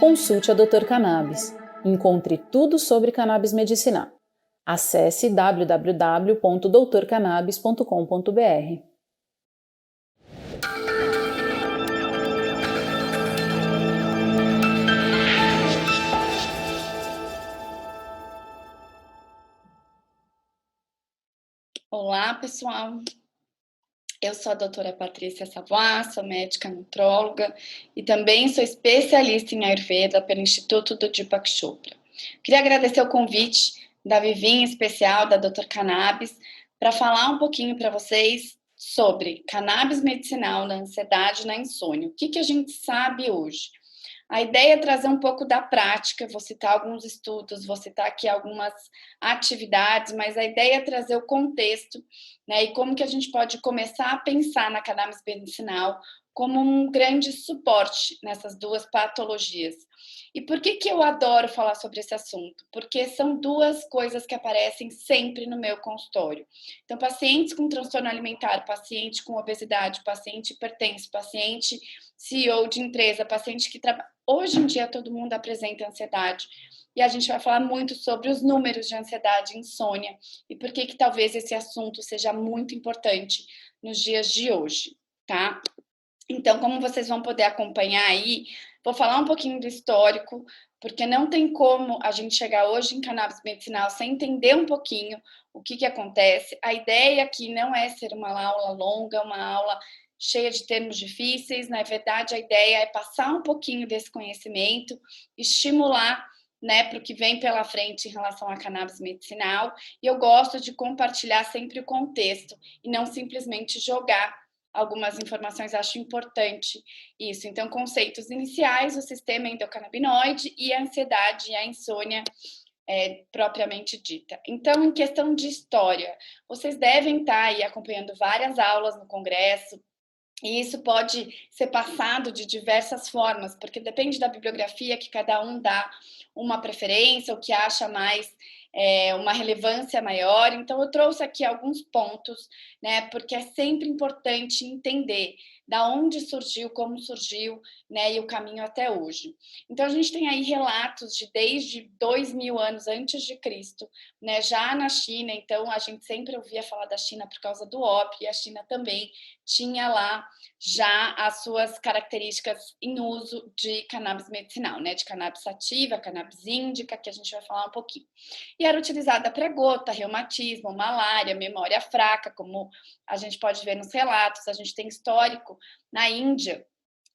consulte a Dr. Cannabis. Encontre tudo sobre cannabis medicinal. Acesse www.doutorcannabis.com.br. Olá, pessoal. Eu sou a doutora Patrícia Savoy, sou médica nutróloga e também sou especialista em Ayurveda pelo Instituto do Deepak Chopra. Queria agradecer o convite da Vivi, em especial da Dr. Cannabis, para falar um pouquinho para vocês sobre cannabis medicinal na ansiedade e na insônia. O que a gente sabe hoje? A ideia é trazer um pouco da prática, vou citar alguns estudos, vou citar aqui algumas atividades, mas a ideia é trazer o contexto, né, e como que a gente pode começar a pensar na cannabis medicinal como um grande suporte nessas duas patologias. E por que eu adoro falar sobre esse assunto? Porque são duas coisas que aparecem sempre no meu consultório. Então, pacientes com transtorno alimentar, paciente com obesidade, paciente hipertenso, paciente CEO de empresa, paciente que trabalha. Hoje em dia todo mundo apresenta ansiedade e a gente vai falar muito sobre os números de ansiedade e insônia e por que talvez esse assunto seja muito importante nos dias de hoje, tá? Então, como vocês vão poder acompanhar aí, vou falar um pouquinho do histórico, porque não tem como a gente chegar hoje em cannabis medicinal sem entender um pouquinho o que acontece. A ideia aqui não é ser uma aula longa, uma aula cheia de termos difíceis. Na verdade, a ideia é passar um pouquinho desse conhecimento, estimular, né, para o que vem pela frente em relação à cannabis medicinal. E eu gosto de compartilhar sempre o contexto e não simplesmente jogar algumas informações, acho importante isso. Então, conceitos iniciais, o sistema endocannabinoide e a ansiedade e a insônia propriamente dita. Então, em questão de história, vocês devem estar aí acompanhando várias aulas no congresso, e isso pode ser passado de diversas formas, porque depende da bibliografia que cada um dá uma preferência, o que acha mais uma relevância maior. Então, eu trouxe aqui alguns pontos, né? Porque é sempre importante entender da onde surgiu, como surgiu, né? E o caminho até hoje. Então, a gente tem aí relatos de desde 2000 anos antes de Cristo, né? Já na China. Então, a gente sempre ouvia falar da China por causa do ópio, e a China também tinha lá já as suas características em uso de cannabis medicinal, né? De cannabis sativa, cannabis índica, que a gente vai falar um pouquinho. E era utilizada para gota, reumatismo, malária, memória fraca, como a gente pode ver nos relatos. A gente tem histórico na Índia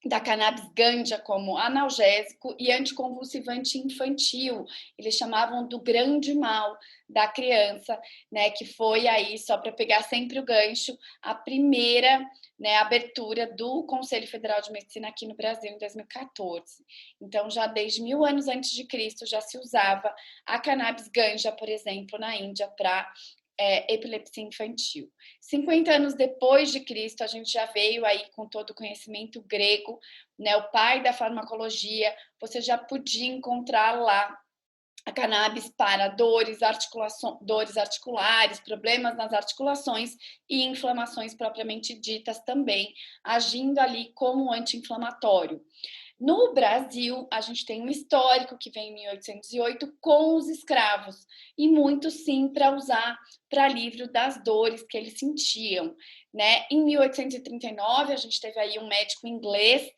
da cannabis ganja como analgésico e anticonvulsivante infantil. Eles chamavam do grande mal da criança, né, que foi aí, só para pegar sempre o gancho, a primeira, né, abertura do Conselho Federal de Medicina aqui no Brasil em 2014. Então, já desde 1000 anos antes de Cristo já se usava a cannabis ganja, por exemplo, na Índia para epilepsia infantil. 50 anos depois de Cristo, a gente já veio aí com todo o conhecimento grego, né, o pai da farmacologia, você já podia encontrar lá a cannabis para dores articulares, problemas nas articulações e inflamações propriamente ditas também, agindo ali como anti-inflamatório. No Brasil, a gente tem um histórico que vem em 1808 com os escravos, e muito sim para usar para alívio das dores que eles sentiam, né? Em 1839, a gente teve aí um médico inglês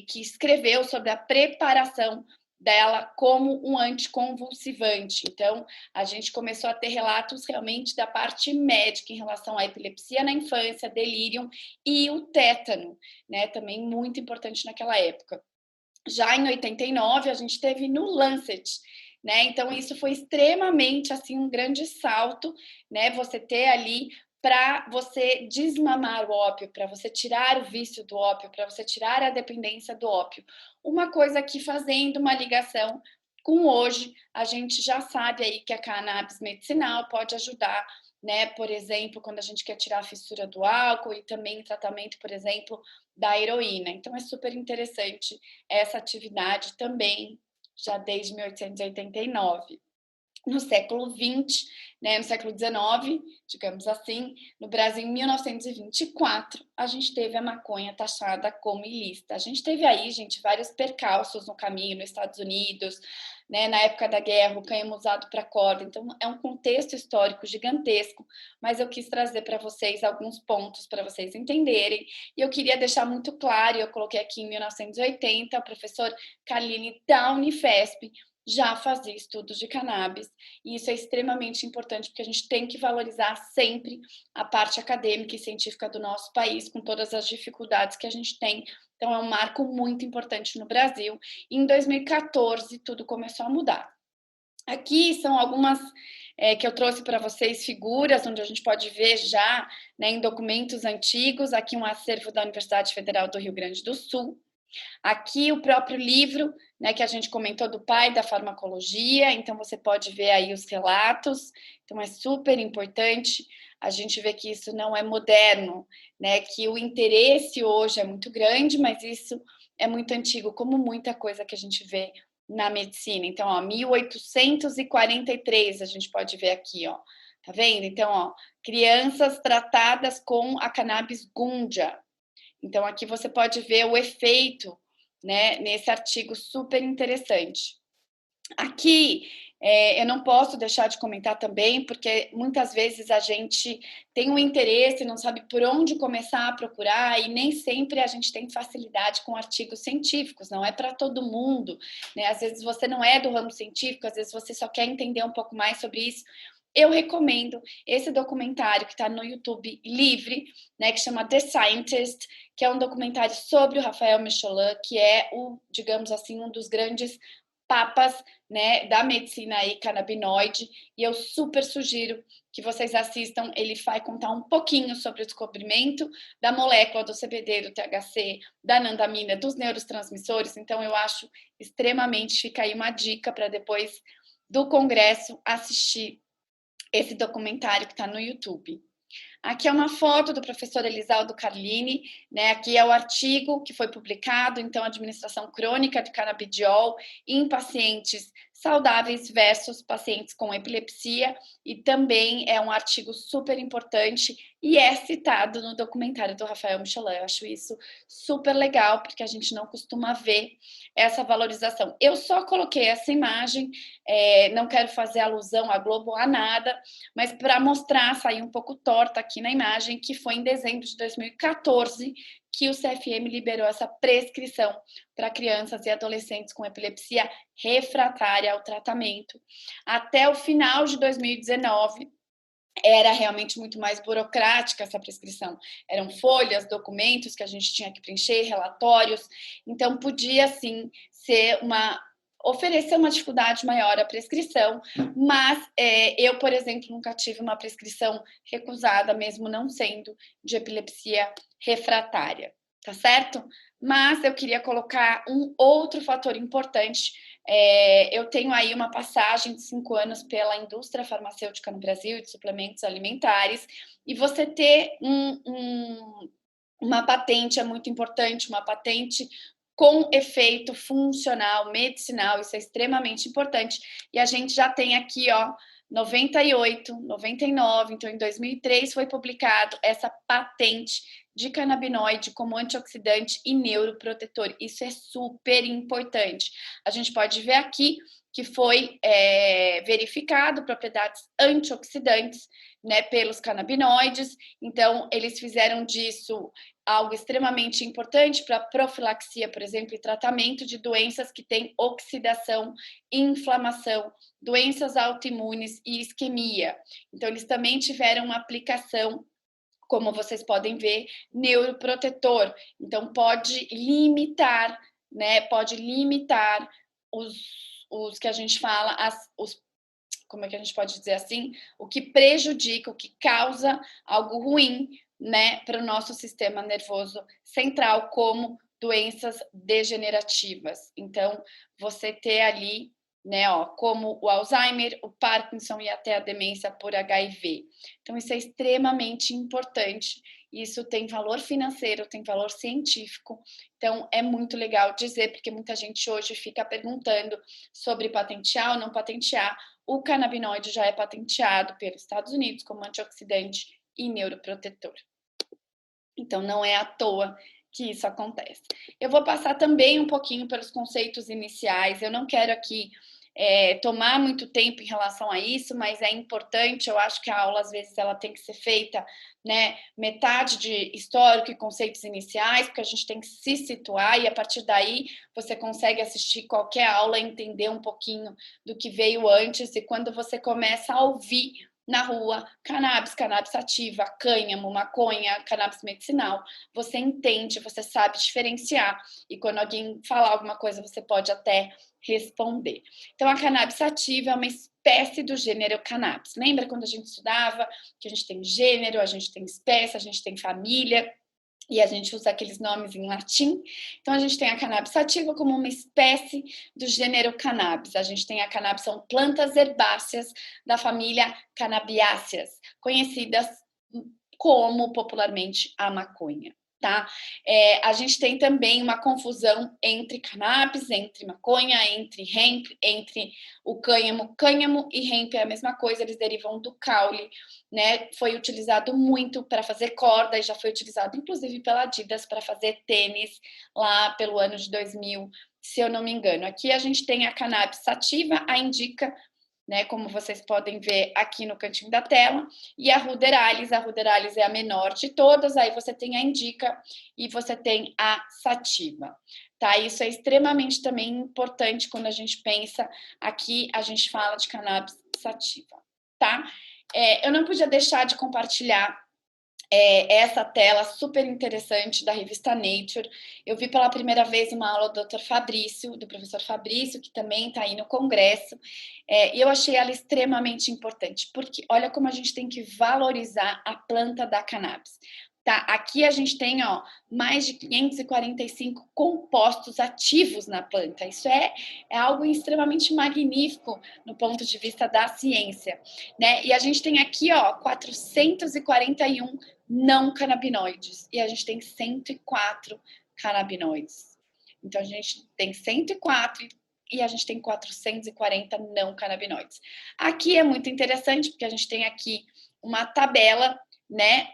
que escreveu sobre a preparação dela como um anticonvulsivante. Então, a gente começou a ter relatos realmente da parte médica em relação à epilepsia na infância, delírio e o tétano, né? Também muito importante naquela época. Já em 89, a gente teve no Lancet, né? Então, isso foi extremamente, assim, um grande salto, né? Você ter ali para você desmamar o ópio, para você tirar o vício do ópio, para você tirar a dependência do ópio. Uma coisa que, fazendo uma ligação com hoje, a gente já sabe aí que a cannabis medicinal pode ajudar, né? Por exemplo, quando a gente quer tirar a fissura do álcool e também tratamento, por exemplo, da heroína. Então, é super interessante essa atividade também, já desde 1889. no século XX, né, no século XIX, digamos assim. No Brasil, em 1924, a gente teve a maconha taxada como ilícita. A gente teve aí, gente, vários percalços no caminho, nos Estados Unidos, né, na época da guerra, o cânhamo usado para corda. Então, é um contexto histórico gigantesco, mas eu quis trazer para vocês alguns pontos para vocês entenderem. E eu queria deixar muito claro, eu coloquei aqui em 1980, o professor Carline da Unifesp já fazia estudos de cannabis, e isso é extremamente importante, porque a gente tem que valorizar sempre a parte acadêmica e científica do nosso país, com todas as dificuldades que a gente tem. Então, é um marco muito importante no Brasil. E em 2014, tudo começou a mudar. Aqui são algumas que eu trouxe para vocês, figuras, onde a gente pode ver já, né, em documentos antigos, aqui um acervo da Universidade Federal do Rio Grande do Sul. Aqui o próprio livro, né, que a gente comentou do pai da farmacologia, então você pode ver aí os relatos, então é super importante a gente ver que isso não é moderno, né, que o interesse hoje é muito grande, mas isso é muito antigo, como muita coisa que a gente vê na medicina. Então, ó, 1843 a gente pode ver aqui, ó, tá vendo? Então, ó, crianças tratadas com a cannabis ganja. Então, aqui você pode ver o efeito, né, nesse artigo super interessante. Aqui, eu não posso deixar de comentar também, porque muitas vezes a gente tem um interesse, não sabe por onde começar a procurar, e nem sempre a gente tem facilidade com artigos científicos, não é para todo mundo, né? Às vezes você não é do ramo científico, às vezes você só quer entender um pouco mais sobre isso. Eu recomendo esse documentário que está no YouTube livre, né, que chama The Scientist, que é um documentário sobre o Raphael Mecholin, que é digamos assim, um dos grandes papas, né, da medicina aí canabinoide, e eu super sugiro que vocês assistam. Ele vai contar um pouquinho sobre o descobrimento da molécula do CBD, do THC, da anandamina, dos neurotransmissores. Então eu acho extremamente, fica aí uma dica para depois do congresso assistir esse documentário que está no YouTube. Aqui é uma foto do professor Elisaldo Carlini, né? Aqui é o artigo que foi publicado, então, administração crônica de canabidiol em pacientes saudáveis versus pacientes com epilepsia, e também é um artigo super importante e é citado no documentário do Raphael Mecholin. Eu acho isso super legal, porque a gente não costuma ver essa valorização. Eu só coloquei essa imagem, não quero fazer alusão à Globo, a nada, mas para mostrar, sair um pouco torta aqui na imagem, que foi em dezembro de 2014 que o CFM liberou essa prescrição para crianças e adolescentes com epilepsia refratária ao tratamento. Até o final de 2019, era realmente muito mais burocrática essa prescrição. Eram folhas, documentos que a gente tinha que preencher, relatórios. Então, podia, sim, oferecer uma dificuldade maior à prescrição, mas eu, por exemplo, nunca tive uma prescrição recusada, mesmo não sendo de epilepsia refratária, tá certo? Mas eu queria colocar um outro fator importante. Eu tenho aí uma passagem de 5 anos pela indústria farmacêutica no Brasil, de suplementos alimentares, e você ter uma patente é muito importante, uma patente com efeito funcional, medicinal, isso é extremamente importante. E a gente já tem aqui, ó, 98, 99, então em 2003 foi publicado essa patente de canabinoide como antioxidante e neuroprotetor. Isso é super importante. A gente pode ver aqui que foi verificado propriedades antioxidantes, né, pelos canabinoides. Então, eles fizeram disso algo extremamente importante para profilaxia, por exemplo, e tratamento de doenças que têm oxidação, inflamação, doenças autoimunes e isquemia. Então, eles também tiveram uma aplicação, como vocês podem ver, neuroprotetor. Então, pode limitar, né? Pode limitar os que a gente fala, como é que a gente pode dizer assim? O que prejudica, o que causa algo ruim, né, para o nosso sistema nervoso central, como doenças degenerativas. Então, você ter ali, né, ó, como o Alzheimer, o Parkinson e até a demência por HIV. Então, isso é extremamente importante. Isso tem valor financeiro, tem valor científico. Então, é muito legal dizer, porque muita gente hoje fica perguntando sobre patentear ou não patentear. o canabinoide já é patenteado pelos Estados Unidos como antioxidante e neuroprotetor. Então, não é à toa que isso acontece. Eu vou passar também um pouquinho pelos conceitos iniciais. Eu não quero aqui tomar muito tempo em relação a isso, mas é importante. Eu acho que a aula, às vezes, ela tem que ser feita, né, metade de histórico e conceitos iniciais, porque a gente tem que se situar e, a partir daí, você consegue assistir qualquer aula e entender um pouquinho do que veio antes. E quando você começa a ouvir na rua, cannabis, cannabis sativa, cânhamo, maconha, cannabis medicinal, você entende, você sabe diferenciar, e quando alguém falar alguma coisa, você pode até responder. Então, a cannabis sativa é uma espécie do gênero cannabis. Lembra quando a gente estudava que a gente tem gênero, a gente tem espécie, a gente tem família, e a gente usa aqueles nomes em latim? Então, a gente tem a cannabis sativa como uma espécie do gênero cannabis. A gente tem a cannabis, são plantas herbáceas da família Cannabiaceae, conhecidas como popularmente a maconha. Tá? A gente tem também uma confusão entre cannabis, entre maconha, entre hemp, entre o cânhamo. Cânhamo e hemp é a mesma coisa, eles derivam do caule, né? Foi utilizado muito para fazer corda e já foi utilizado, inclusive, pela Adidas para fazer tênis lá pelo ano de 2000, se eu não me engano. Aqui a gente tem a cannabis sativa, a indica, né, como vocês podem ver aqui no cantinho da tela, e a ruderalis é a menor de todas, aí você tem a indica e você tem a sativa, tá? Isso é extremamente também importante quando a gente pensa aqui, a gente fala de cannabis sativa, tá? Eu não podia deixar de compartilhar essa tela super interessante da revista Nature. Eu vi pela primeira vez uma aula do Dr. Fabrício, do professor Fabrício, que também está aí no congresso, e eu achei ela extremamente importante, porque olha como a gente tem que valorizar a planta da cannabis. Tá, aqui a gente tem mais de 545 compostos ativos na planta. Isso é algo extremamente magnífico no ponto de vista da ciência, né? E a gente tem aqui 441 não canabinoides e a gente tem 104 canabinoides. Então a gente tem 104 e a gente tem 440 não canabinoides. Aqui é muito interessante porque a gente tem aqui uma tabela, né,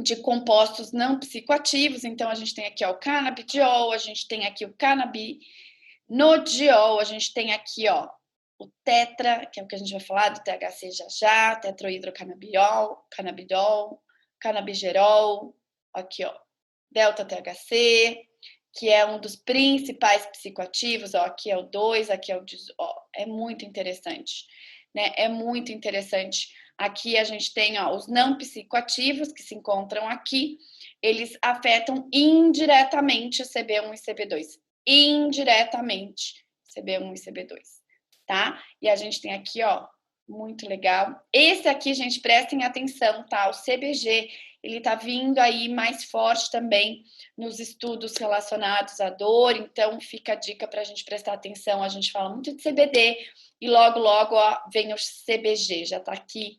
de compostos não psicoativos. Então a gente tem aqui o canabidiol, a gente tem aqui o canabinodiol, a gente tem aqui o tetra, que é o que a gente vai falar do THC já, tetrohidrocanabiol, canabigerol, aqui delta THC, que é um dos principais psicoativos, aqui é o 2, aqui é o 18, é muito interessante, né? É muito interessante. Aqui a gente tem os não psicoativos que se encontram aqui, eles afetam indiretamente o CB1 e CB2, indiretamente CB1 e CB2, tá? E a gente tem aqui, muito legal. Esse aqui, gente, prestem atenção, tá? O CBG, ele tá vindo aí mais forte também nos estudos relacionados à dor, então fica a dica pra gente prestar atenção. A gente fala muito de CBD e logo, vem o CBG, já tá aqui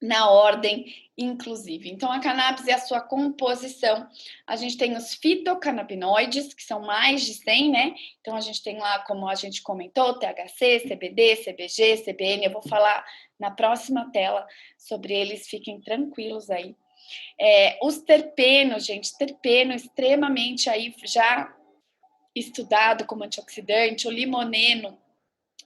na ordem, inclusive. Então, a cannabis e a sua composição. A gente tem os fitocannabinoides, que são mais de 100, né? Então, a gente tem lá, como a gente comentou, THC, CBD, CBG, CBN. Eu vou falar na próxima tela sobre eles, fiquem tranquilos aí. Os terpenos, gente, terpeno extremamente aí já estudado como antioxidante, o limoneno,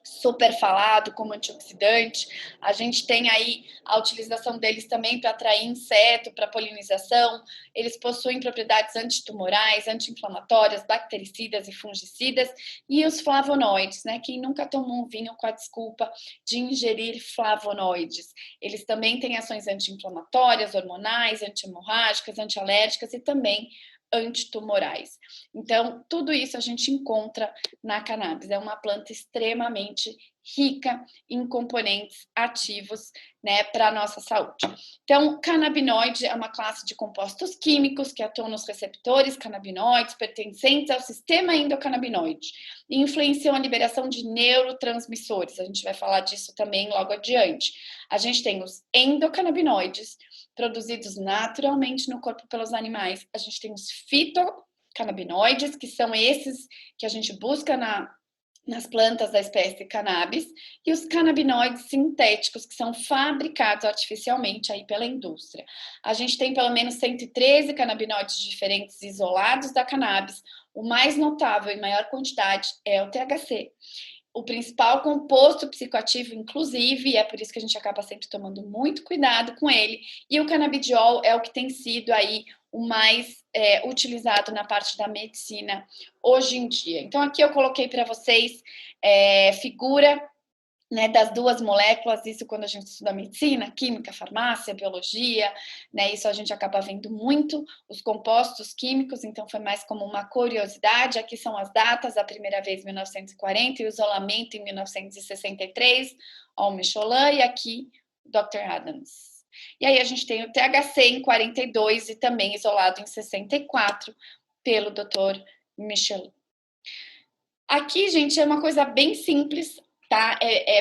super falado como antioxidante. A gente tem aí a utilização deles também para atrair inseto, para polinização. Eles possuem propriedades antitumorais, anti-inflamatórias, bactericidas e fungicidas. E os flavonoides, né? Quem nunca tomou um vinho com a desculpa de ingerir flavonoides? Eles também têm ações anti-inflamatórias, hormonais, anti-hemorrágicas, antialérgicas e também antitumorais. Então, tudo isso a gente encontra na cannabis. É uma planta extremamente rica em componentes ativos, né, para a nossa saúde. Então, canabinoide é uma classe de compostos químicos que atuam nos receptores canabinoides pertencentes ao sistema endocannabinoide e influenciam a liberação de neurotransmissores. A gente vai falar disso também logo adiante. A gente tem os endocannabinoides, produzidos naturalmente no corpo pelos animais. A gente tem os fitocannabinoides, que são esses que a gente busca nas plantas da espécie cannabis, e os canabinoides sintéticos, que são fabricados artificialmente aí pela indústria. A gente tem pelo menos 113 canabinoides diferentes isolados da cannabis. O mais notável em maior quantidade é o THC. O principal composto psicoativo, inclusive, e é por isso que a gente acaba sempre tomando muito cuidado com ele, e o canabidiol é o que tem sido aí o mais utilizado na parte da medicina hoje em dia. Então, aqui eu coloquei para vocês figura, né, das duas moléculas, isso quando a gente estuda medicina, química, farmácia, biologia, né, isso a gente acaba vendo muito, os compostos químicos, então foi mais como uma curiosidade. Aqui são as datas, a primeira vez em 1940 e o isolamento em 1963, ó, o Micholan, e aqui o Dr. Adams. E aí a gente tem o THC em 42 e também isolado em 64 pelo Dr. Micholan. Aqui, gente, é uma coisa bem simples, tá?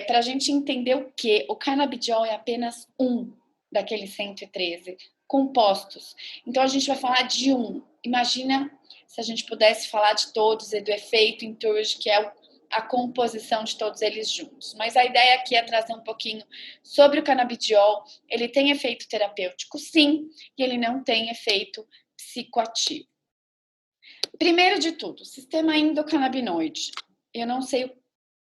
Para a gente entender o que o canabidiol é apenas um daqueles 113 compostos. Então, a gente vai falar de um. Imagina se a gente pudesse falar de todos e do efeito Entourage, que é a composição de todos eles juntos. Mas a ideia aqui é trazer um pouquinho sobre o canabidiol. Ele tem efeito terapêutico, sim, e ele não tem efeito psicoativo. Primeiro de tudo, sistema endocannabinoide. Eu não sei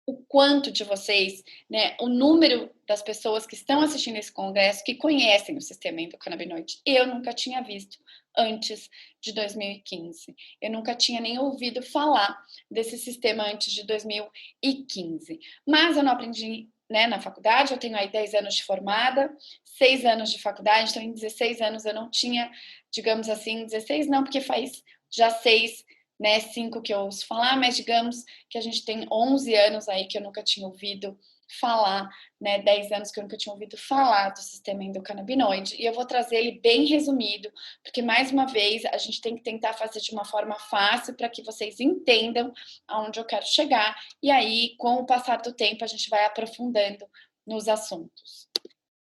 o quanto de vocês, né, o número das pessoas que estão assistindo esse congresso que conhecem o sistema endocannabinoide. Eu nunca tinha visto antes de 2015. Eu nunca tinha nem ouvido falar desse sistema antes de 2015. Mas eu não aprendi, né, na faculdade. Eu tenho aí 10 anos de formada, 6 anos de faculdade, então em 16 anos eu não tinha, digamos assim, 16 não, porque faz já 6, né, 5 que eu ouço falar, mas digamos que a gente tem 11 anos aí que eu nunca tinha ouvido falar, né, 10 anos que eu nunca tinha ouvido falar do sistema endocannabinoide, e eu vou trazer ele bem resumido, porque mais uma vez a gente tem que tentar fazer de uma forma fácil para que vocês entendam aonde eu quero chegar, e aí com o passar do tempo a gente vai aprofundando nos assuntos.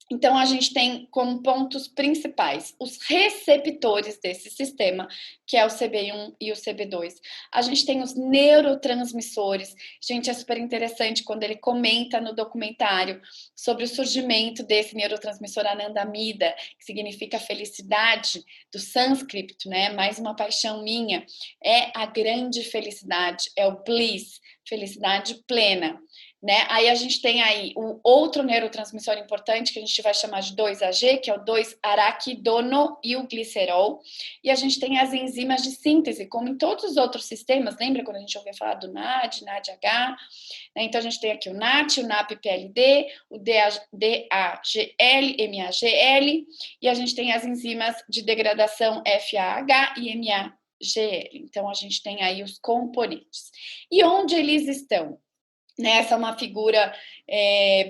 Então, a gente tem como pontos principais os receptores desse sistema, que é o CB1 e o CB2. A gente tem os neurotransmissores. Gente, é super interessante quando ele comenta no documentário sobre o surgimento desse neurotransmissor anandamida, que significa felicidade, do sânscrito, né? Mais uma paixão minha. É a grande felicidade, é o bliss, felicidade plena. Né? Aí a gente tem aí o outro neurotransmissor importante que a gente vai chamar de 2-AG, que é o 2-araquidono e o glicerol. E a gente tem as enzimas de síntese, como em todos os outros sistemas. Lembra quando a gente ouvia falar do NAD, NADH? Né? Então a gente tem aqui o NAT, o NAP-PLD, o DAGL, MAGL, e a gente tem as enzimas de degradação FAH e MAGL. Então a gente tem aí os componentes. E onde eles estão? Essa é uma figura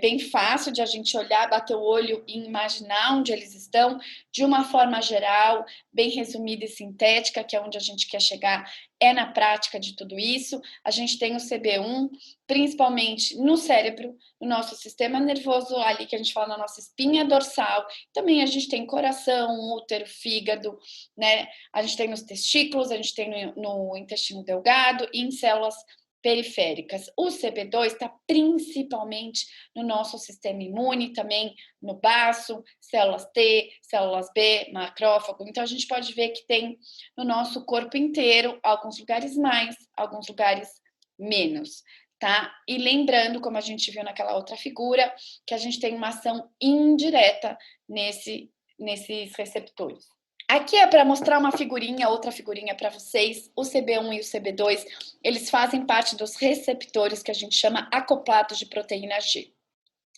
bem fácil de a gente olhar, bater o olho e imaginar onde eles estão, de uma forma geral, bem resumida e sintética, que é onde a gente quer chegar, é na prática de tudo isso. A gente tem o CB1, principalmente no cérebro, no nosso sistema nervoso, ali que a gente fala na nossa espinha dorsal. Também a gente tem coração, útero, fígado, né? A gente tem nos testículos, a gente tem no intestino delgado e em células periféricas. O CB2 está principalmente no nosso sistema imune, também no baço, células T, células B, macrófago. Então, a gente pode ver que tem no nosso corpo inteiro, alguns lugares mais, alguns lugares menos, tá? E lembrando, como a gente viu naquela outra figura, que a gente tem uma ação indireta nesses receptores. Aqui é para mostrar uma figurinha, outra figurinha para vocês. O CB1 e o CB2, eles fazem parte dos receptores que a gente chama acoplados de proteína G.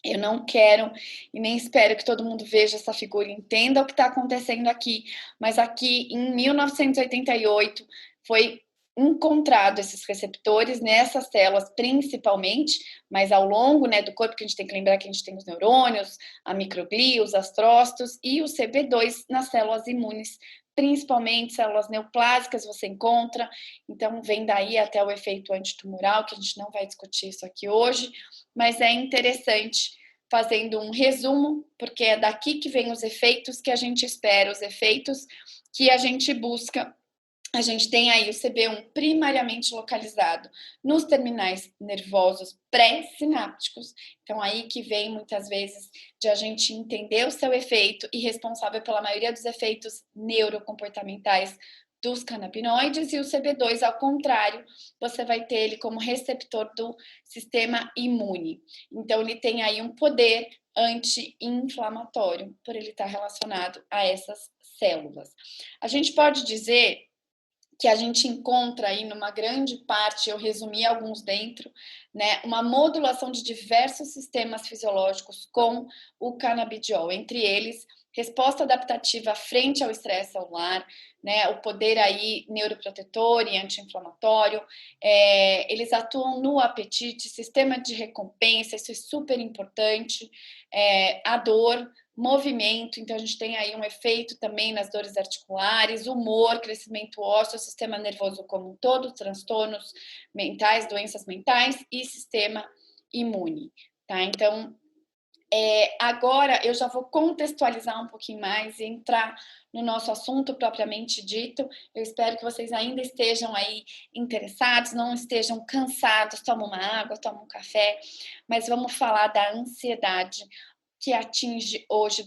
Eu não quero e nem espero que todo mundo veja essa figura e entenda o que está acontecendo aqui, mas aqui em 1988 foi encontrado esses receptores nessas células principalmente, mas ao longo, né, do corpo, que a gente tem que lembrar que a gente tem os neurônios, a microglia, os astrócitos e o CB2 nas células imunes, principalmente células neoplásicas você encontra, então vem daí até o efeito antitumoral, que a gente não vai discutir isso aqui hoje, mas é interessante fazendo um resumo, porque é daqui que vem os efeitos que a gente espera, os efeitos que a gente busca a gente tem aí o CB1 primariamente localizado nos terminais nervosos pré-sinápticos. Então, aí que vem, muitas vezes, de a gente entender o seu efeito e responsável pela maioria dos efeitos neurocomportamentais dos canabinoides, e o CB2, ao contrário, você vai ter ele como receptor do sistema imune. Então, ele tem aí um poder anti-inflamatório, por ele estar relacionado a essas células. A gente pode dizer que a gente encontra aí numa grande parte, eu resumi alguns dentro, né, uma modulação de diversos sistemas fisiológicos com o canabidiol, entre eles resposta adaptativa frente ao estresse celular, né, o poder aí neuroprotetor e anti-inflamatório, eles atuam no apetite, sistema de recompensa, isso é super importante, a dor, movimento, então a gente tem aí um efeito também nas dores articulares, humor, crescimento ósseo, sistema nervoso como um todo, transtornos mentais, doenças mentais e sistema imune, tá? Então, agora eu já vou contextualizar um pouquinho mais e entrar no nosso assunto propriamente dito. Eu espero que vocês ainda estejam aí interessados, não estejam cansados, toma uma água, toma um café, mas vamos falar da ansiedade, que atinge hoje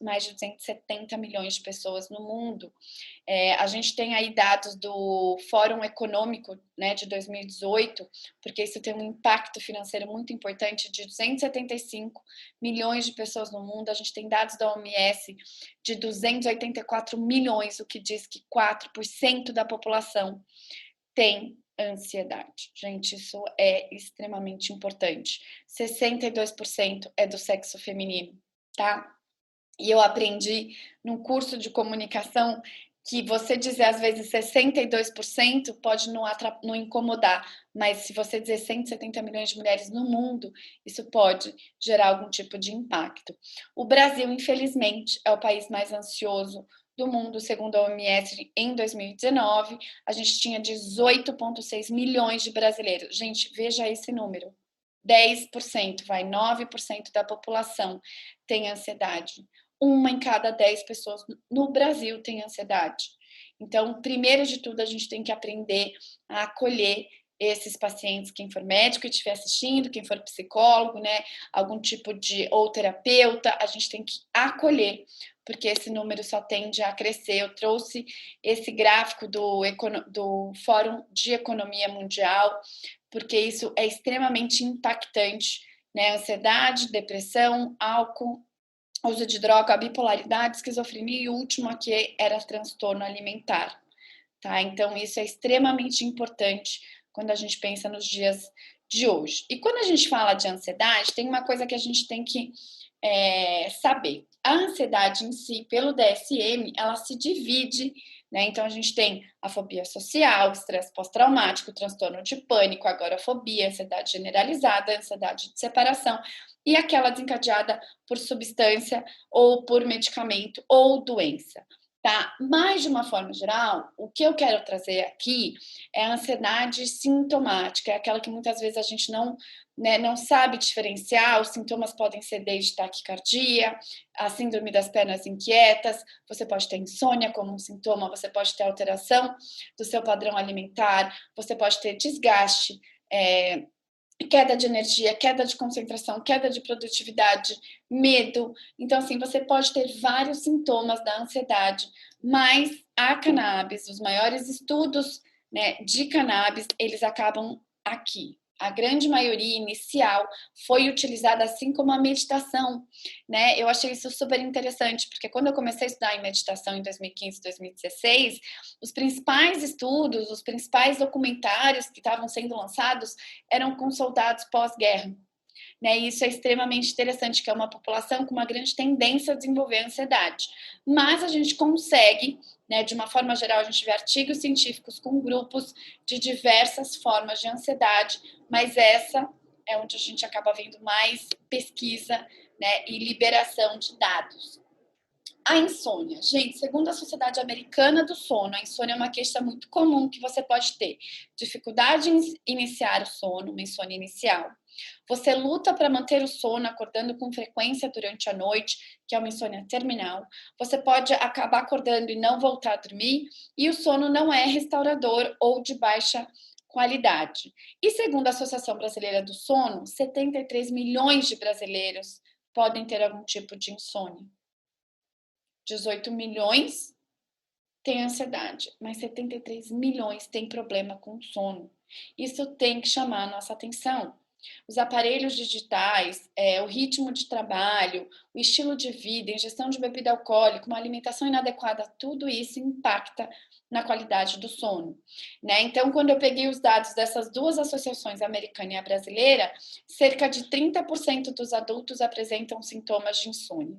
mais de 270 milhões de pessoas no mundo. A gente tem aí dados do Fórum Econômico, né, de 2018, porque isso tem um impacto financeiro muito importante, de 275 milhões de pessoas no mundo. A gente tem dados da OMS de 284 milhões, o que diz que 4% da população tem ansiedade. Gente, isso é extremamente importante. 62% é do sexo feminino, tá? E eu aprendi num curso de comunicação que você dizer às vezes 62% pode não incomodar, mas se você dizer 170 milhões de mulheres no mundo, isso pode gerar algum tipo de impacto. O Brasil, infelizmente, é o país mais ansioso do mundo, segundo a OMS, em 2019, a gente tinha 18,6 milhões de brasileiros. Gente, veja esse número. 10%, 9% da população tem ansiedade. 1 em cada 10 pessoas no Brasil tem ansiedade. Então, primeiro de tudo, a gente tem que aprender a acolher esses pacientes, quem for médico e estiver assistindo, quem for psicólogo, né, algum tipo de ou terapeuta, a gente tem que acolher, porque esse número só tende a crescer. Eu trouxe esse gráfico do Fórum de Economia Mundial, porque isso é extremamente impactante, né? Ansiedade, depressão, álcool, uso de droga, bipolaridade, esquizofrenia e o último aqui era transtorno alimentar, tá? Então, isso é extremamente importante quando a gente pensa nos dias de hoje. E quando a gente fala de ansiedade, tem uma coisa que a gente tem que saber. A ansiedade em si, pelo DSM, ela se divide, né? Então, a gente tem a fobia social, estresse pós-traumático, transtorno de pânico, agorafobia, ansiedade generalizada, ansiedade de separação e aquela desencadeada por substância ou por medicamento ou doença. Tá? Mas, de uma forma geral, o que eu quero trazer aqui é a ansiedade sintomática, é aquela que muitas vezes a gente não sabe diferenciar. Os sintomas podem ser desde taquicardia, a síndrome das pernas inquietas, você pode ter insônia como um sintoma, você pode ter alteração do seu padrão alimentar, você pode ter desgaste, queda de energia, queda de concentração, queda de produtividade, medo. Então, assim, você pode ter vários sintomas da ansiedade, mas a cannabis, os maiores estudos, né, de cannabis, eles acabam aqui. A grande maioria inicial foi utilizada assim como a meditação, né? Eu achei isso super interessante, porque quando eu comecei a estudar em meditação em 2015, 2016, os principais estudos, os principais documentários que estavam sendo lançados eram com soldados pós-guerra. Né? E isso é extremamente interessante, que é uma população com uma grande tendência a desenvolver ansiedade. Mas a gente consegue, né, de uma forma geral, a gente vê artigos científicos com grupos de diversas formas de ansiedade, mas essa é onde a gente acaba vendo mais pesquisa, né, e liberação de dados. A insônia. Gente, segundo a Sociedade Americana do Sono, a insônia é uma queixa muito comum que você pode ter. Dificuldade em iniciar o sono, uma insônia inicial. Você luta para manter o sono, acordando com frequência durante a noite, que é uma insônia terminal. Você pode acabar acordando e não voltar a dormir, e o sono não é restaurador ou de baixa qualidade. E segundo a Associação Brasileira do Sono, 73 milhões de brasileiros podem ter algum tipo de insônia. 18 milhões têm ansiedade, mas 73 milhões têm problema com sono. Isso tem que chamar a nossa atenção. Os aparelhos digitais, o ritmo de trabalho, o estilo de vida, ingestão de bebida alcoólica, uma alimentação inadequada, tudo isso impacta na qualidade do sono, né? Então, quando eu peguei os dados dessas duas associações, a americana e a brasileira, cerca de 30% dos adultos apresentam sintomas de insônia.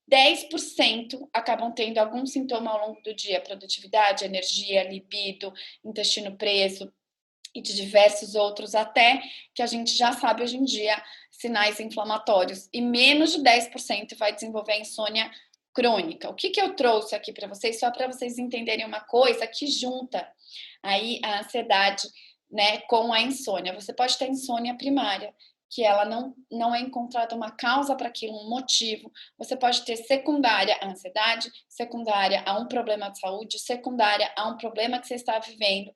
10% acabam tendo algum sintoma ao longo do dia, produtividade, energia, libido, intestino preso e de diversos outros, até que a gente já sabe hoje em dia sinais inflamatórios. E menos de 10% vai desenvolver insônia crônica. O que eu trouxe aqui para vocês, só para vocês entenderem uma coisa que junta aí a ansiedade, né, com a insônia. Você pode ter insônia primária, que ela não é encontrada uma causa para aquilo, um motivo. Você pode ter secundária à ansiedade, secundária a um problema de saúde, secundária a um problema que você está vivendo,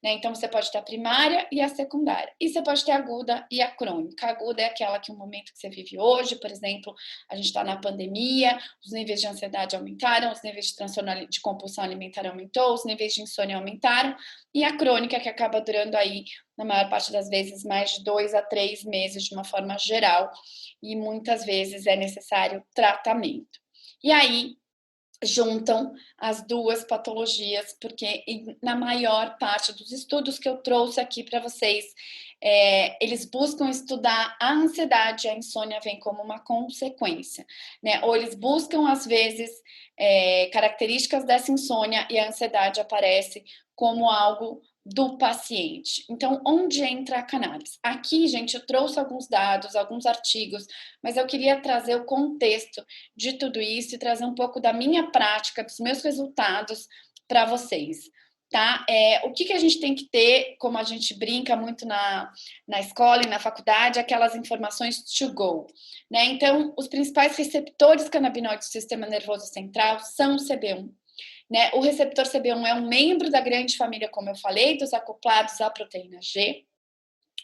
né? Então, você pode ter a primária e a secundária. E você pode ter a aguda e a crônica. A aguda é aquela que o momento que você vive hoje, por exemplo, a gente está na pandemia, os níveis de ansiedade aumentaram, os níveis de transtorno de compulsão alimentar aumentou, os níveis de insônia aumentaram. E a crônica, que acaba durando aí, na maior parte das vezes, mais de 2 a 3 meses de uma forma geral. E muitas vezes é necessário tratamento. E aí, juntam as duas patologias, porque na maior parte dos estudos que eu trouxe aqui para vocês, eles buscam estudar a ansiedade, a insônia vem como uma consequência, né? Ou eles buscam, às vezes, características dessa insônia e a ansiedade aparece como algo do paciente. Então, onde entra a cannabis? Aqui, gente, eu trouxe alguns dados, alguns artigos, mas eu queria trazer o contexto de tudo isso e trazer um pouco da minha prática, dos meus resultados para vocês, tá? O que a gente tem que ter, como a gente brinca muito na escola e na faculdade, aquelas informações to go, né? Então, os principais receptores canabinoides do sistema nervoso central são o CB1, né? O receptor CB1 é um membro da grande família, como eu falei, dos acoplados à proteína G.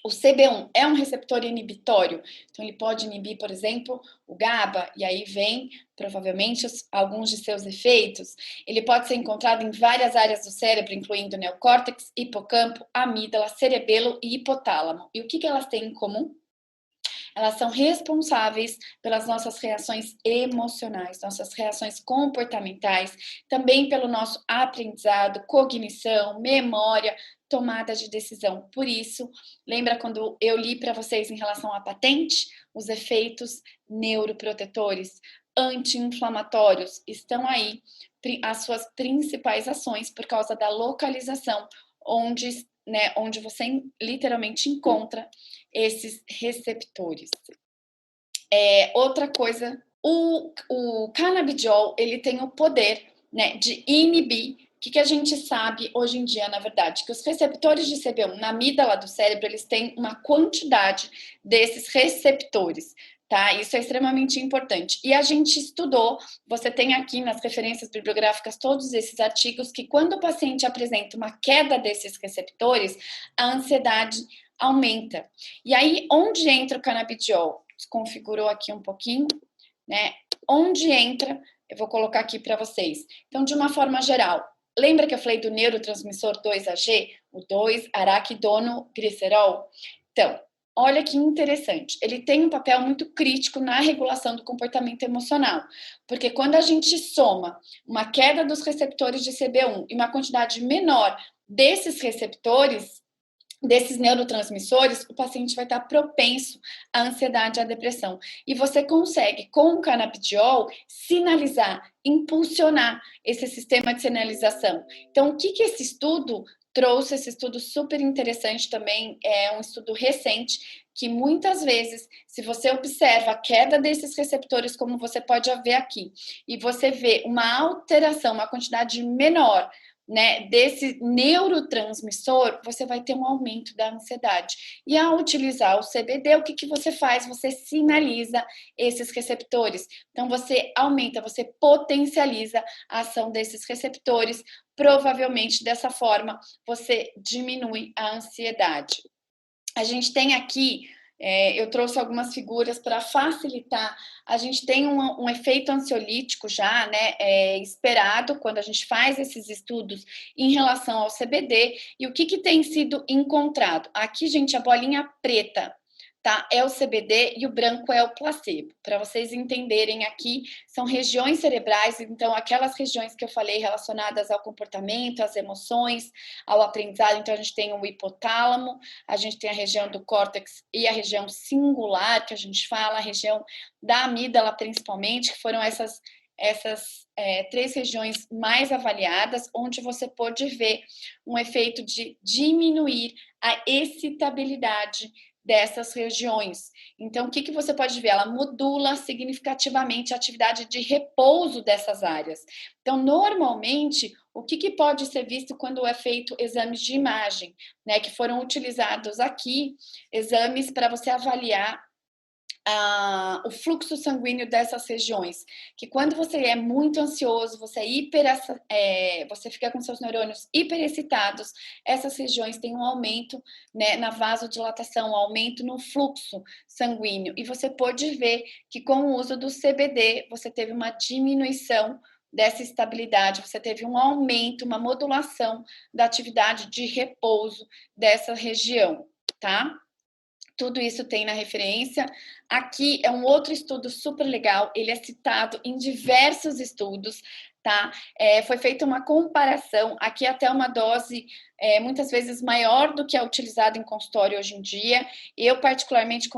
O CB1 é um receptor inibitório, então ele pode inibir, por exemplo, o GABA, e aí vem, provavelmente, alguns de seus efeitos. Ele pode ser encontrado em várias áreas do cérebro, incluindo neocórtex, hipocampo, amígdala, cerebelo e hipotálamo. E o que elas têm em comum? Elas são responsáveis pelas nossas reações emocionais, nossas reações comportamentais, também pelo nosso aprendizado, cognição, memória, tomada de decisão. Por isso, lembra quando eu li para vocês em relação à patente? Os efeitos neuroprotetores, anti-inflamatórios, estão aí as suas principais ações por causa da localização onde você literalmente encontra esses receptores. Outra coisa, o canabidiol, ele tem o poder, né, de inibir. O que a gente sabe hoje em dia, na verdade? Que os receptores de CB1 na amígdala do cérebro, eles têm uma quantidade desses receptores, tá? Isso é extremamente importante. E a gente estudou, você tem aqui nas referências bibliográficas todos esses artigos, que quando o paciente apresenta uma queda desses receptores, a ansiedade aumenta. E aí, onde entra o canabidiol? Desconfigurou aqui um pouquinho, né? Onde entra, eu vou colocar aqui para vocês. Então, de uma forma geral, lembra que eu falei do neurotransmissor 2-AG? O 2-araquidonoglicerol? Então, olha que interessante. Ele tem um papel muito crítico na regulação do comportamento emocional. Porque quando a gente soma uma queda dos receptores de CB1 e uma quantidade menor desses receptores, desses neurotransmissores, o paciente vai estar propenso à ansiedade e à depressão. E você consegue, com o canabidiol, sinalizar, impulsionar esse sistema de sinalização. Então, o que esse estudo trouxe? Esse estudo super interessante também, é um estudo recente, que muitas vezes, se você observa a queda desses receptores, como você pode ver aqui, e você vê uma alteração, uma quantidade menor, né, desse neurotransmissor, você vai ter um aumento da ansiedade. E ao utilizar o CBD, o que você faz? Você sinaliza esses receptores. Então, você aumenta, você potencializa a ação desses receptores. Provavelmente, dessa forma, você diminui a ansiedade. A gente tem aqui, eu trouxe algumas figuras para facilitar. A gente tem um efeito ansiolítico já, né, esperado quando a gente faz esses estudos em relação ao CBD. E o que tem sido encontrado? Aqui, gente, a bolinha preta, tá? É o CBD e o branco é o placebo. Para vocês entenderem aqui, são regiões cerebrais, então aquelas regiões que eu falei relacionadas ao comportamento, às emoções, ao aprendizado. Então a gente tem o hipotálamo, a gente tem a região do córtex e a região singular, que a gente fala, a região da amígdala principalmente, que foram essas três regiões mais avaliadas, onde você pode ver um efeito de diminuir a excitabilidade dessas regiões. Então, o que você pode ver? Ela modula significativamente a atividade de repouso dessas áreas. Então, normalmente, o que pode ser visto quando é feito exames de imagem, né? Que foram utilizados aqui, exames para você avaliar o fluxo sanguíneo dessas regiões, que quando você é muito ansioso, você fica com seus neurônios hiperexcitados, essas regiões têm um aumento, né, na vasodilatação, um aumento no fluxo sanguíneo, e você pode ver que com o uso do CBD, você teve uma diminuição dessa estabilidade, você teve um aumento, uma modulação da atividade de repouso dessa região, tá? Tudo isso tem na referência. Aqui é um outro estudo super legal, ele é citado em diversos estudos, tá? Foi feita uma comparação, aqui até uma dose muitas vezes maior do que é utilizado em consultório hoje em dia. Eu, particularmente,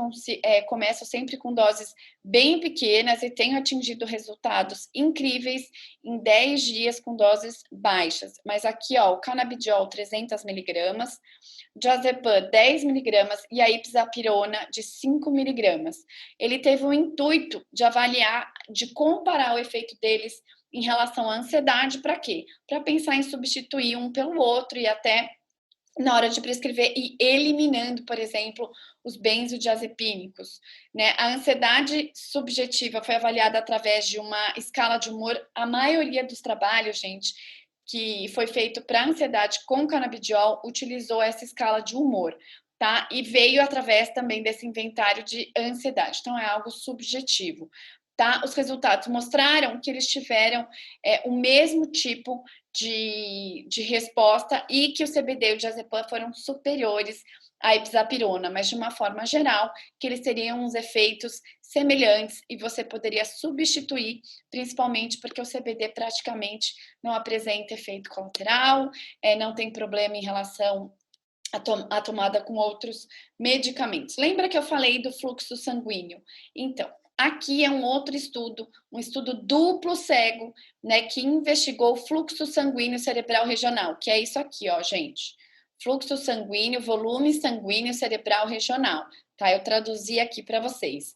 começo sempre com doses bem pequenas e tenho atingido resultados incríveis em 10 dias com doses baixas. Mas aqui, ó, o canabidiol 300 miligramas, diazepam 10 miligramas e a ipsapirona de 5 miligramas. Ele teve o intuito de avaliar, de comparar o efeito deles em relação à ansiedade, para quê? Para pensar em substituir um pelo outro e até na hora de prescrever e eliminando, por exemplo, os benzodiazepínicos, né? A ansiedade subjetiva foi avaliada através de uma escala de humor. A maioria dos trabalhos, gente, que foi feito para ansiedade com canabidiol, utilizou essa escala de humor, tá? E veio através também desse inventário de ansiedade. Então, é algo subjetivo, tá? Os resultados mostraram que eles tiveram o mesmo tipo de resposta e que o CBD e o diazepam foram superiores à ipsapirona, mas de uma forma geral, que eles teriam uns efeitos semelhantes e você poderia substituir, principalmente porque o CBD praticamente não apresenta efeito colateral, não tem problema em relação à tomada com outros medicamentos. Lembra que eu falei do fluxo sanguíneo? Então, aqui é um outro estudo, um estudo duplo cego, né, que investigou o fluxo sanguíneo cerebral regional, que é isso aqui, ó, gente. Fluxo sanguíneo, volume sanguíneo cerebral regional, tá? Eu traduzi aqui para vocês.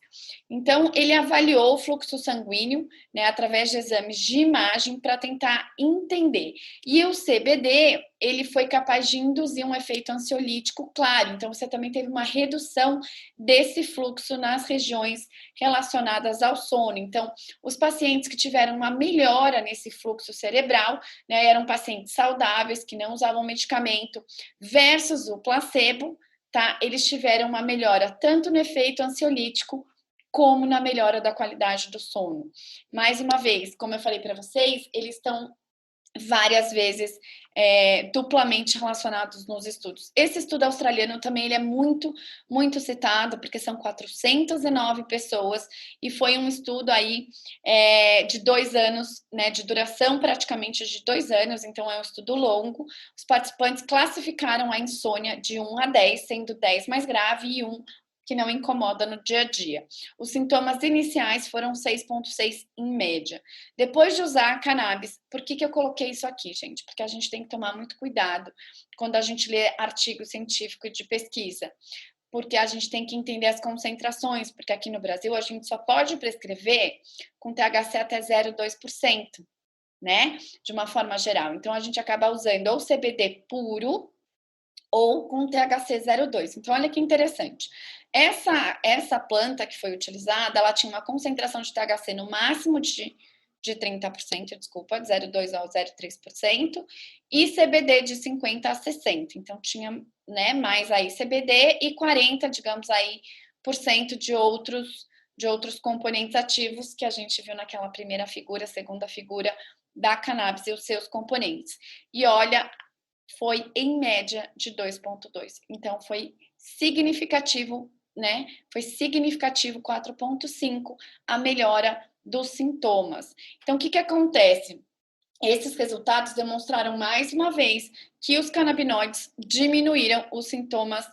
Então, ele avaliou o fluxo sanguíneo, né, através de exames de imagem para tentar entender. E o CBD, ele foi capaz de induzir um efeito ansiolítico claro. Então, você também teve uma redução desse fluxo nas regiões relacionadas ao sono. Então, os pacientes que tiveram uma melhora nesse fluxo cerebral, né, eram pacientes saudáveis, que não usavam medicamento, versus o placebo, tá? Eles tiveram uma melhora tanto no efeito ansiolítico como na melhora da qualidade do sono. Mais uma vez, como eu falei para vocês, eles estão várias vezes duplamente relacionados nos estudos. Esse estudo australiano também ele é muito, muito citado, porque são 409 pessoas, e foi um estudo aí de 2 anos, né, de duração praticamente de 2 anos, então é um estudo longo. Os participantes classificaram a insônia de 1 a 10, sendo 10 mais grave e 1 que não incomoda no dia a dia. Os sintomas iniciais foram 6,6 em média. Depois de usar cannabis, por que eu coloquei isso aqui, gente? Porque a gente tem que tomar muito cuidado quando a gente lê artigo científico de pesquisa. porque a gente tem que entender as concentrações, porque aqui no Brasil a gente só pode prescrever com THC até 0,2%, né? De uma forma geral. Então, a gente acaba usando ou CBD puro ou com THC 0,2. Então, olha que interessante. Essa planta que foi utilizada, ela tinha uma concentração de THC no máximo de 30%, desculpa, de 0,2% ao 0,3%, e CBD de 50% a 60%. Então, tinha, né, mais aí CBD e 40%, digamos aí, por cento de outros componentes ativos que a gente viu naquela primeira figura, segunda figura da cannabis e os seus componentes. E olha, foi em média de 2,2. Então, foi significativo, né? Foi significativo 4,5 a melhora dos sintomas. Então, o que acontece? Esses resultados demonstraram mais uma vez que os canabinoides diminuíram os sintomas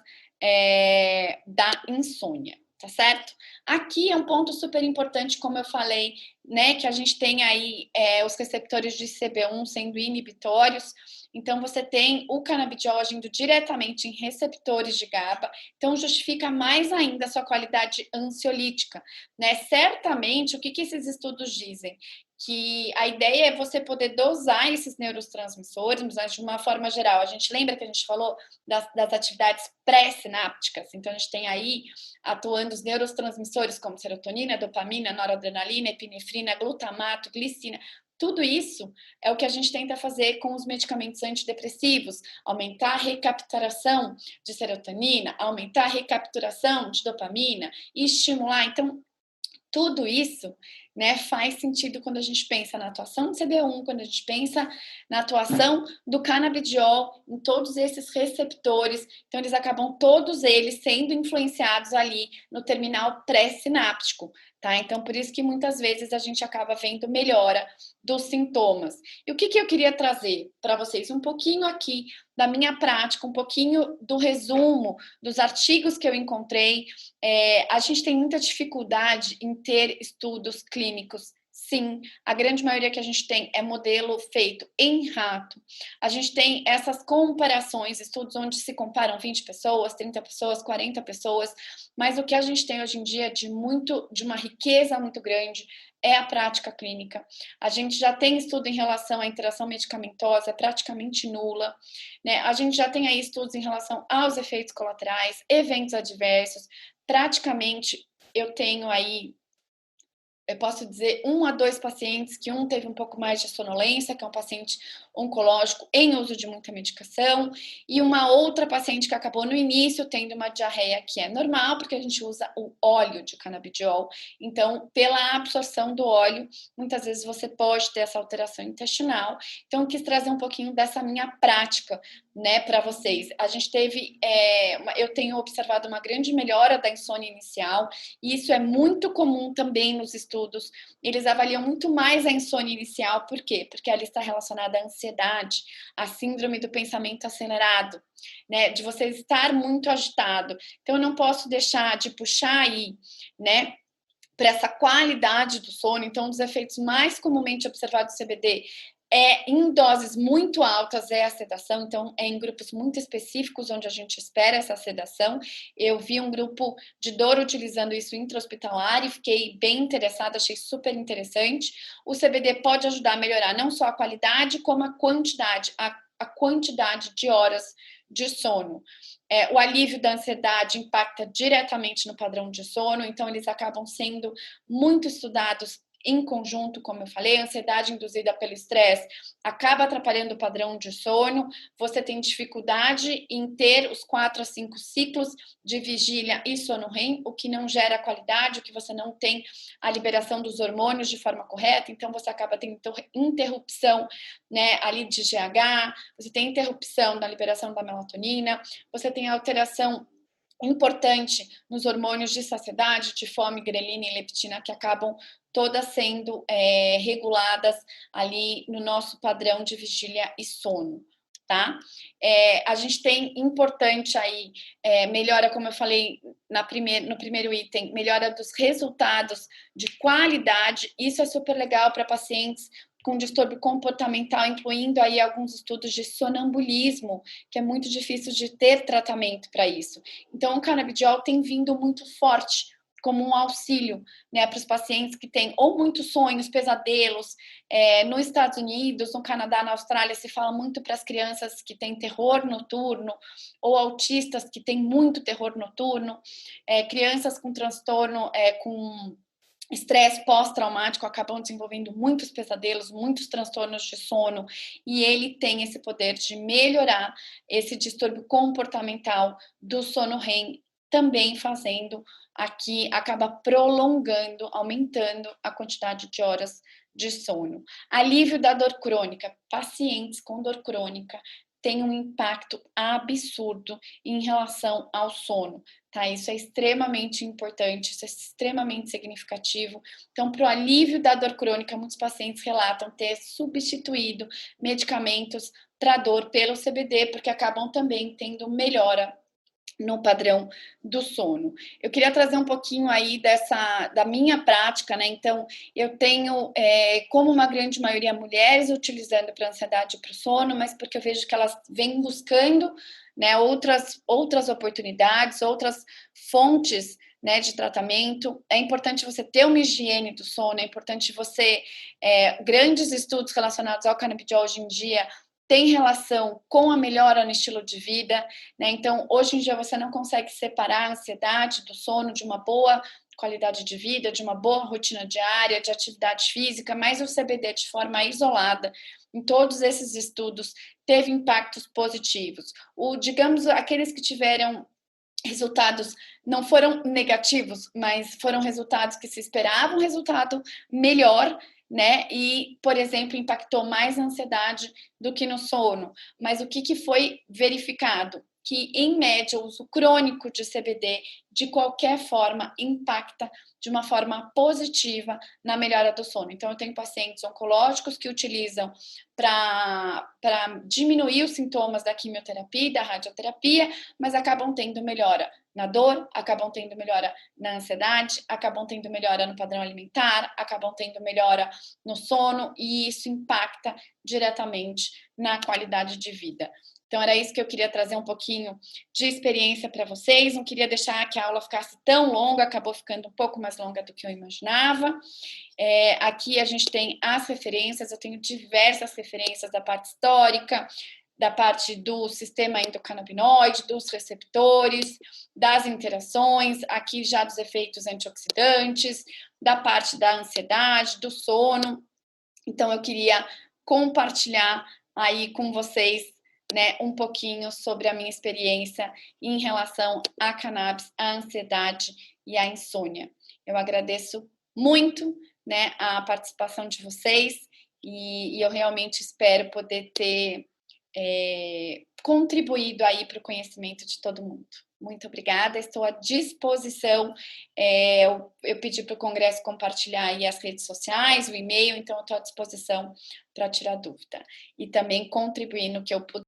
da insônia, tá certo? Aqui é um ponto super importante, como eu falei, né, que a gente tem aí os receptores de CB1 sendo inibitórios. Então, você tem o canabidiol agindo diretamente em receptores de GABA, então justifica mais ainda a sua qualidade ansiolítica, né? Certamente, o que esses estudos dizem? Que a ideia é você poder dosar esses neurotransmissores, mas de uma forma geral. A gente lembra que a gente falou das atividades pré-sinápticas, então a gente tem aí atuando os neurotransmissores como serotonina, dopamina, noradrenalina, epinefrina, glutamato, glicina. Tudo isso é o que a gente tenta fazer com os medicamentos antidepressivos, aumentar a recapturação de serotonina, aumentar a recapturação de dopamina e estimular. Então, tudo isso, né, faz sentido quando a gente pensa na atuação do CB1, quando a gente pensa na atuação do canabidiol em todos esses receptores. Então, eles acabam todos eles sendo influenciados ali no terminal pré-sináptico, tá? Então, por isso que muitas vezes a gente acaba vendo melhora dos sintomas. E o que eu queria trazer para vocês? Um pouquinho aqui da minha prática, um pouquinho do resumo dos artigos que eu encontrei. A gente tem muita dificuldade em ter estudos clínicos. Sim, a grande maioria que a gente tem é modelo feito em rato. A gente tem essas comparações, estudos onde se comparam 20 pessoas, 30 pessoas, 40 pessoas, mas o que a gente tem hoje em dia de uma riqueza muito grande é a prática clínica. A gente já tem estudo em relação à interação medicamentosa, praticamente nula, né? A gente já tem aí estudos em relação aos efeitos colaterais, eventos adversos. Praticamente, eu tenho aí, eu posso dizer, 1 a 2 pacientes, que um teve um pouco mais de sonolência, que é um paciente oncológico em uso de muita medicação, e uma outra paciente que acabou no início tendo uma diarreia que é normal, porque a gente usa o óleo de canabidiol. Então, pela absorção do óleo, muitas vezes você pode ter essa alteração intestinal. Então, eu quis trazer um pouquinho dessa minha prática, né, para vocês. A gente teve, eu tenho observado uma grande melhora da insônia inicial, e isso é muito comum também nos estudos. Eles avaliam muito mais a insônia inicial, por quê? Porque ela está relacionada à ansiedade, à síndrome do pensamento acelerado, né, de você estar muito agitado. Então, eu não posso deixar de puxar aí, né, para essa qualidade do sono. Então, um dos efeitos mais comumente observados do CBD em doses muito altas é a sedação, então é em grupos muito específicos onde a gente espera essa sedação. Eu vi um grupo de dor utilizando isso intra-hospitalar e fiquei bem interessada, achei super interessante. O CBD pode ajudar a melhorar não só a qualidade, como a quantidade de horas de sono. O alívio da ansiedade impacta diretamente no padrão de sono, então eles acabam sendo muito estudados em conjunto, como eu falei. A ansiedade induzida pelo estresse acaba atrapalhando o padrão de sono. Você tem dificuldade em ter os 4 a 5 ciclos de vigília e sono REM, o que não gera qualidade, o que você não tem a liberação dos hormônios de forma correta. Então, você acaba tendo interrupção, né, ali de GH, você tem interrupção da liberação da melatonina, você tem alteração importante nos hormônios de saciedade, de fome, grelina e leptina, que acabam todas sendo reguladas ali no nosso padrão de vigília e sono, tá? A gente tem importante aí melhora, como eu falei no primeiro item, melhora dos resultados de qualidade. Isso é super legal para pacientes com distúrbio comportamental, incluindo aí alguns estudos de sonambulismo, que é muito difícil de ter tratamento para isso. Então, o canabidiol tem vindo muito forte como um auxílio, né, para os pacientes que têm ou muitos sonhos, pesadelos. Nos Estados Unidos, no Canadá, na Austrália, se fala muito para as crianças que têm terror noturno ou autistas que têm muito terror noturno, crianças com transtorno, com estresse pós-traumático acabam desenvolvendo muitos pesadelos, muitos transtornos de sono, e ele tem esse poder de melhorar esse distúrbio comportamental do sono REM, também fazendo aqui, acaba prolongando, aumentando a quantidade de horas de sono. Alívio da dor crônica. Pacientes com dor crônica têm um impacto absurdo em relação ao sono. Tá? Isso é extremamente importante, isso é extremamente significativo. Então, para o alívio da dor crônica, muitos pacientes relatam ter substituído medicamentos para dor pelo CBD, porque acabam também tendo melhora no padrão do sono. Eu queria trazer um pouquinho aí da minha prática, né? Então, eu tenho, como uma grande maioria, mulheres utilizando para ansiedade e para o sono, mas porque eu vejo que elas vêm buscando, né, outras oportunidades, outras fontes, né, de tratamento. É importante você ter uma higiene do sono, é importante você... grandes estudos relacionados ao canabidiol hoje em dia tem relação com a melhora no estilo de vida, né? Então, hoje em dia você não consegue separar a ansiedade do sono, de uma boa qualidade de vida, de uma boa rotina diária, de atividade física, mas o CBD de forma isolada, em todos esses estudos, teve impactos positivos. Digamos, aqueles que tiveram resultados não foram negativos, mas foram resultados que se esperava um resultado melhor, né? E, por exemplo, impactou mais a ansiedade do que no sono. Mas o que foi verificado? Que, em média, o uso crônico de CBD, de qualquer forma, impacta de uma forma positiva na melhora do sono. Então, eu tenho pacientes oncológicos que utilizam para diminuir os sintomas da quimioterapia e da radioterapia, mas acabam tendo melhora na dor, acabam tendo melhora na ansiedade, acabam tendo melhora no padrão alimentar, acabam tendo melhora no sono, e isso impacta diretamente na qualidade de vida. Então, era isso que eu queria trazer um pouquinho de experiência para vocês. Não queria deixar que a aula ficasse tão longa, acabou ficando um pouco mais longa do que eu imaginava. Aqui a gente tem as referências, eu tenho diversas referências da parte histórica, da parte do sistema endocannabinoide, dos receptores, das interações, aqui já dos efeitos antioxidantes, da parte da ansiedade, do sono. Então, eu queria compartilhar aí com vocês, né, um pouquinho sobre a minha experiência em relação à cannabis, à ansiedade e à insônia. Eu agradeço muito, né, a participação de vocês e eu realmente espero poder ter contribuído aí para o conhecimento de todo mundo. Muito obrigada, estou à disposição. Eu pedi para o Congresso compartilhar aí as redes sociais, o e-mail, então eu estou à disposição para tirar dúvida. E também contribuir no que eu puder.